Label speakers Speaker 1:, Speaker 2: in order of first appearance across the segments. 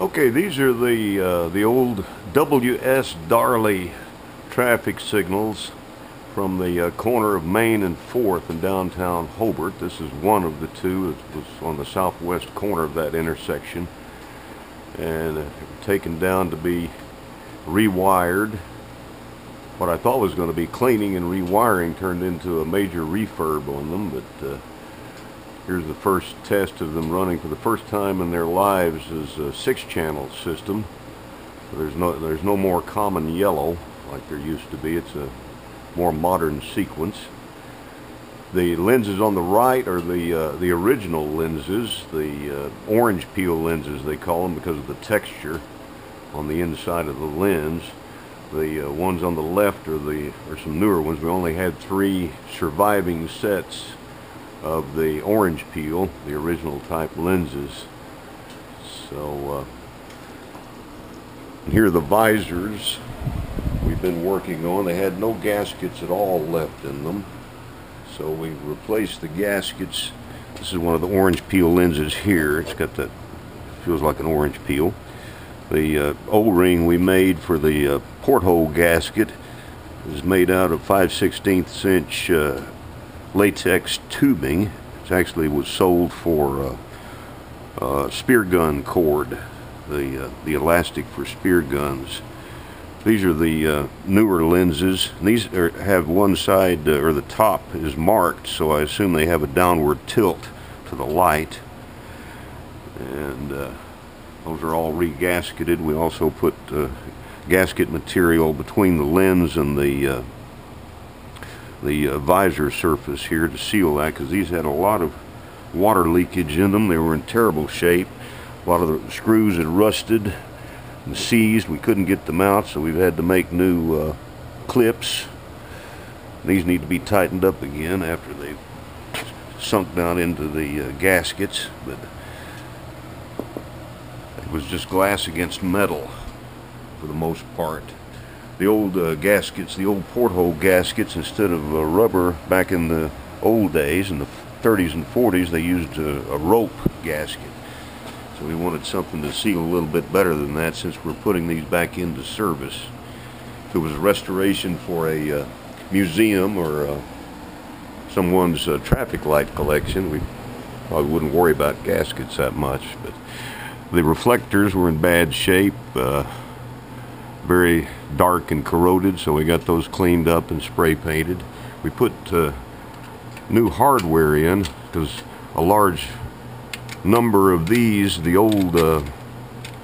Speaker 1: Okay, these are the old WS Darley traffic signals from the corner of Main and 4th in downtown Hobart. This is one of the two. It was on the southwest corner of that intersection, and taken down to be rewired. What I thought was going to be cleaning and rewiring turned into a major refurb on them, but here's the first test of them running for the first time in their lives as a 6-channel system. So there's no more common yellow like there used to be. It's a more modern sequence. The lenses on the right are the original lenses, the orange peel lenses they call them because of the texture on the inside of the lens. The ones on the left are some newer ones. We only had 3 surviving sets of the orange peel, the original type lenses. So here are the visors we've been working on. They had no gaskets at all left in them, so we replaced the gaskets. This is one of the orange peel lenses here. It's got that, feels like an orange peel. The O-ring we made for the porthole gasket is made out of 5/16 inch latex tubing. It actually was sold for spear gun cord, the elastic for spear guns. These are the newer lenses. These have one side, or the top is marked, so I assume they have a downward tilt to the light. And those are all re-gasketed. We also put gasket material between the lens and the visor surface here to seal that, because these had a lot of water leakage in them. They were in terrible shape. A lot of the screws had rusted and seized. We couldn't get them out, so we've had to make new clips. These need to be tightened up again after they've sunk down into the gaskets, but it was just glass against metal for the most part. The old gaskets, the old porthole gaskets, instead of rubber back in the old days, in the 30s and 40s, they used a rope gasket. So we wanted something to seal a little bit better than that, since we're putting these back into service. If it was a restoration for a museum or someone's traffic light collection, we probably wouldn't worry about gaskets that much. But the reflectors were in bad shape, very dark and corroded, so we got those cleaned up and spray painted. We put new hardware in, because a large number of these, the old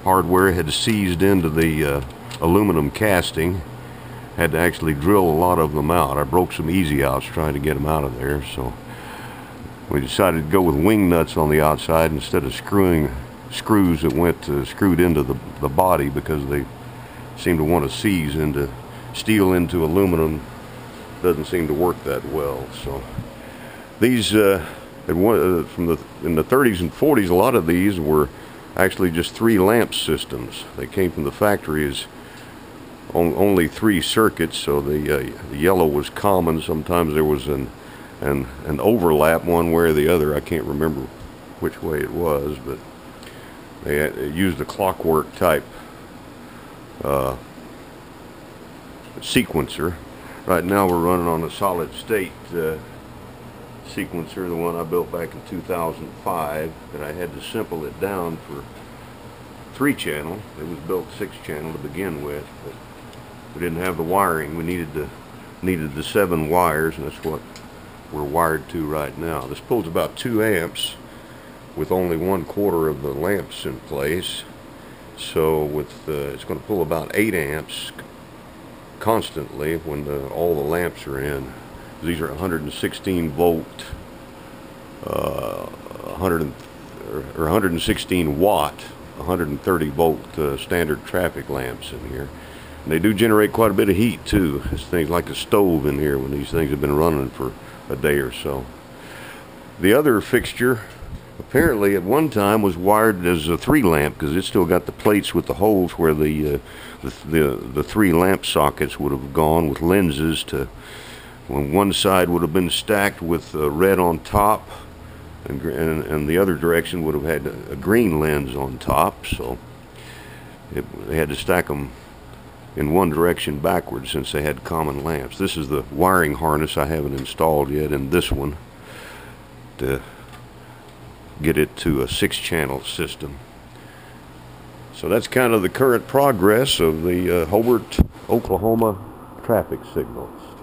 Speaker 1: hardware, had seized into the aluminum casting. Had to actually drill a lot of them out. I broke some easy outs trying to get them out of there, so we decided to go with wing nuts on the outside instead of screws that went screwed into the body, because they seem to want to seize into steel into aluminum. Doesn't seem to work that well. So these in the 30s and 40s, a lot of these were actually just 3 lamp systems. They came from the factory as only 3 circuits, so the yellow was common. Sometimes there was an overlap one way or the other. I can't remember which way it was, but they used a clockwork type sequencer. Right now we're running on a solid state sequencer, the one I built back in 2005, that I had to simple it down for 3-channel. It was built 6-channel to begin with, but we didn't have the wiring. We needed the 7 wires, and that's what we're wired to right now. This pulls about 2 amps with only 1/4 of the lamps in place. So it's going to pull about 8 amps constantly when all the lamps are in. These are 116 volt, 116 watt, 130 volt standard traffic lamps in here. And they do generate quite a bit of heat too. It's things like a stove in here when these things have been running for a day or so. The other fixture apparently at one time was wired as a 3 lamp, because it's still got the plates with the holes where the 3 lamp sockets would have gone with lenses to, when one side would have been stacked with red on top, and the other direction would have had a green lens on top. So They had to stack them in one direction backwards since they had common lamps. This is the wiring harness I haven't installed yet in this one to get it to a 6-channel system. So that's kind of the current progress of the Hobart, Oklahoma traffic signals.